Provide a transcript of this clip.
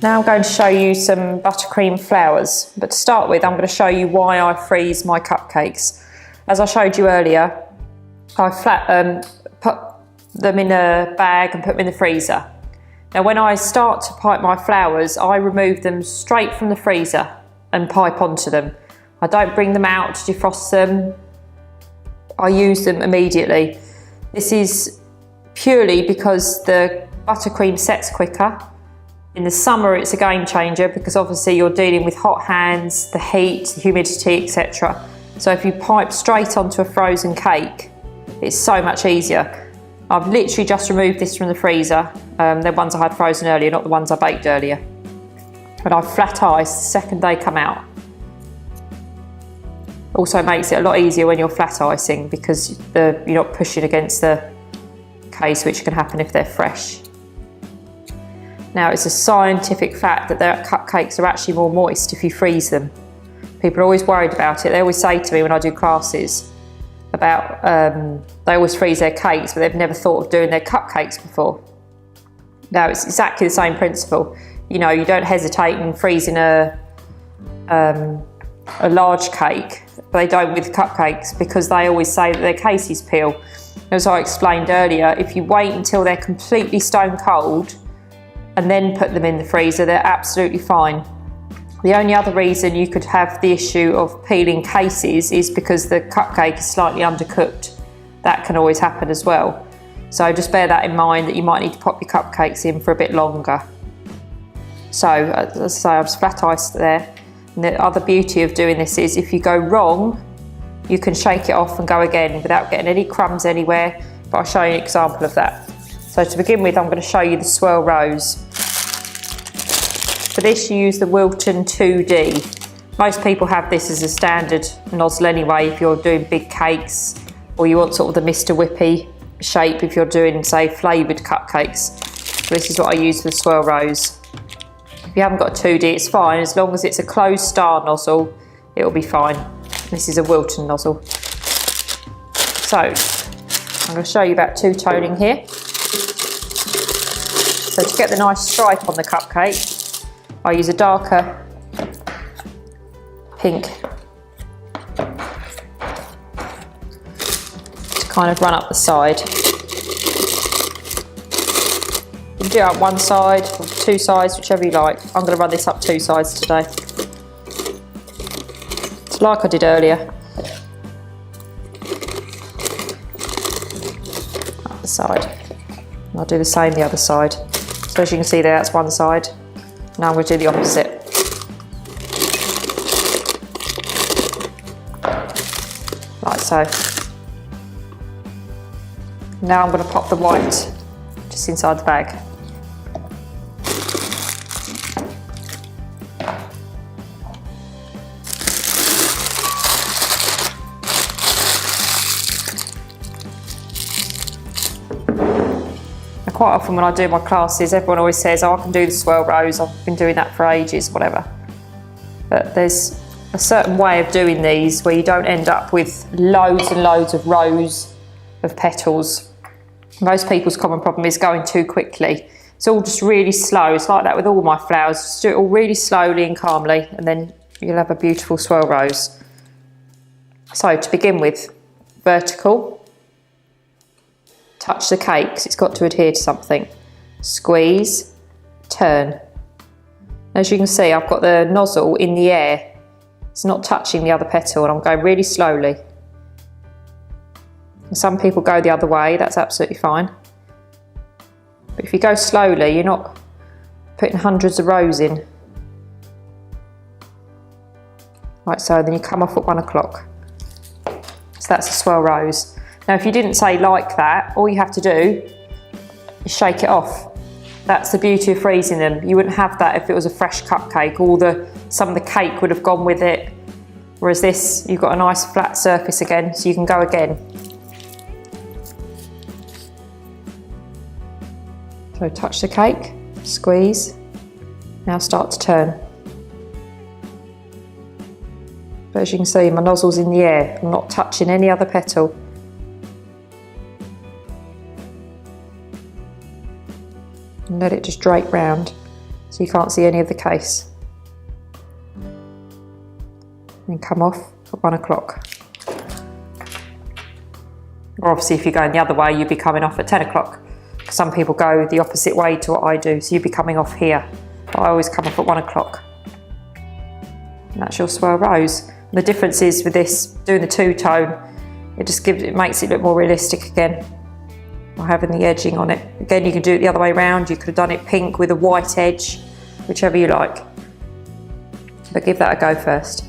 Now I'm going to show you some buttercream flowers, but to start with I'm going to show you why I freeze my cupcakes. As I showed you earlier, I put them in a bag and put them in the freezer. Now when I start to pipe my flowers, I remove them straight from the freezer and pipe onto them. I don't bring them out to defrost them, I use them immediately. This is purely because the buttercream sets quicker. In the summer it's a game changer because obviously you're dealing with hot hands, the heat, the humidity, etc. So if you pipe straight onto a frozen cake, it's so much easier. I've literally just removed this from the freezer. The ones I had frozen earlier, not the ones I baked earlier. But I've flat iced the second they come out. Also makes it a lot easier when you're flat icing because you're not pushing against the case, which can happen if they're fresh. Now it's a scientific fact that their cupcakes are actually more moist if you freeze them. People are always worried about it. They always say to me when I do classes about, they always freeze their cakes, but they've never thought of doing their cupcakes before. Now it's exactly the same principle. You know, you don't hesitate in freezing a large cake, but they don't with cupcakes because they always say that their cases peel. As I explained earlier, if you wait until they're completely stone cold and then put them in the freezer, they're absolutely fine. The only other reason you could have the issue of peeling cases is because the cupcake is slightly undercooked. That can always happen as well. So just bear that in mind, that you might need to pop your cupcakes in for a bit longer. So as I say, I've flat iced there. And the other beauty of doing this is if you go wrong, you can shake it off and go again without getting any crumbs anywhere, but I'll show you an example of that. So to begin with, I'm going to show you the Swirl Rose. For this you use the Wilton 2D. Most people have this as a standard nozzle anyway if you're doing big cakes, or you want sort of the Mr. Whippy shape if you're doing, say, flavoured cupcakes. So this is what I use for the Swirl Rose. If you haven't got a 2D, it's fine. As long as it's a closed star nozzle, it'll be fine. This is a Wilton nozzle. So, I'm going to show you about two-toning here. So to get the nice stripe on the cupcake, I use a darker pink to kind of run up the side. You can do it up one side or two sides, whichever you like. I'm going to run this up two sides today. It's like I did earlier. Up the side. And I'll do the same the other side. So as you can see there, that's one side. Now I'm going to do the opposite. Like so. Now I'm going to pop the white just inside the bag. Quite often when I do my classes, everyone always says, oh, I can do the Swirl Rose, I've been doing that for ages, whatever. But there's a certain way of doing these where you don't end up with loads and loads of rows of petals. Most people's common problem is going too quickly. It's all just really slow. It's like that with all my flowers. Just do it all really slowly and calmly, and then you'll have a beautiful Swirl Rose. So to begin with, vertical. Touch the cake because it's got to adhere to something. Squeeze, turn. As you can see, I've got the nozzle in the air. It's not touching the other petal, and I'm going really slowly. And some people go the other way, that's absolutely fine. But if you go slowly, you're not putting hundreds of rows in. Like so, then you come off at 1 o'clock. So that's a Swirl Rose. Now if you didn't say like that, all you have to do is shake it off. That's the beauty of freezing them. You wouldn't have that if it was a fresh cupcake. Some of the cake would have gone with it. Whereas this, you've got a nice flat surface again, so you can go again. So touch the cake, squeeze, now start to turn. But as you can see, my nozzle's in the air. I'm not touching any other petal. And let it just drape round. so you can't see any of the case. And come off at 1 o'clock. Or obviously if you're going the other way, you'd be coming off at 10 o'clock. Some people go the opposite way to what I do, so you'd be coming off here. But I always come off at 1 o'clock. And that's your Swirl Rose. And the difference is with this, doing the two-tone, it makes it look more realistic again. By having the edging on it. Again, you can do it the other way around. You could have done it pink with a white edge, whichever you like. But give that a go first.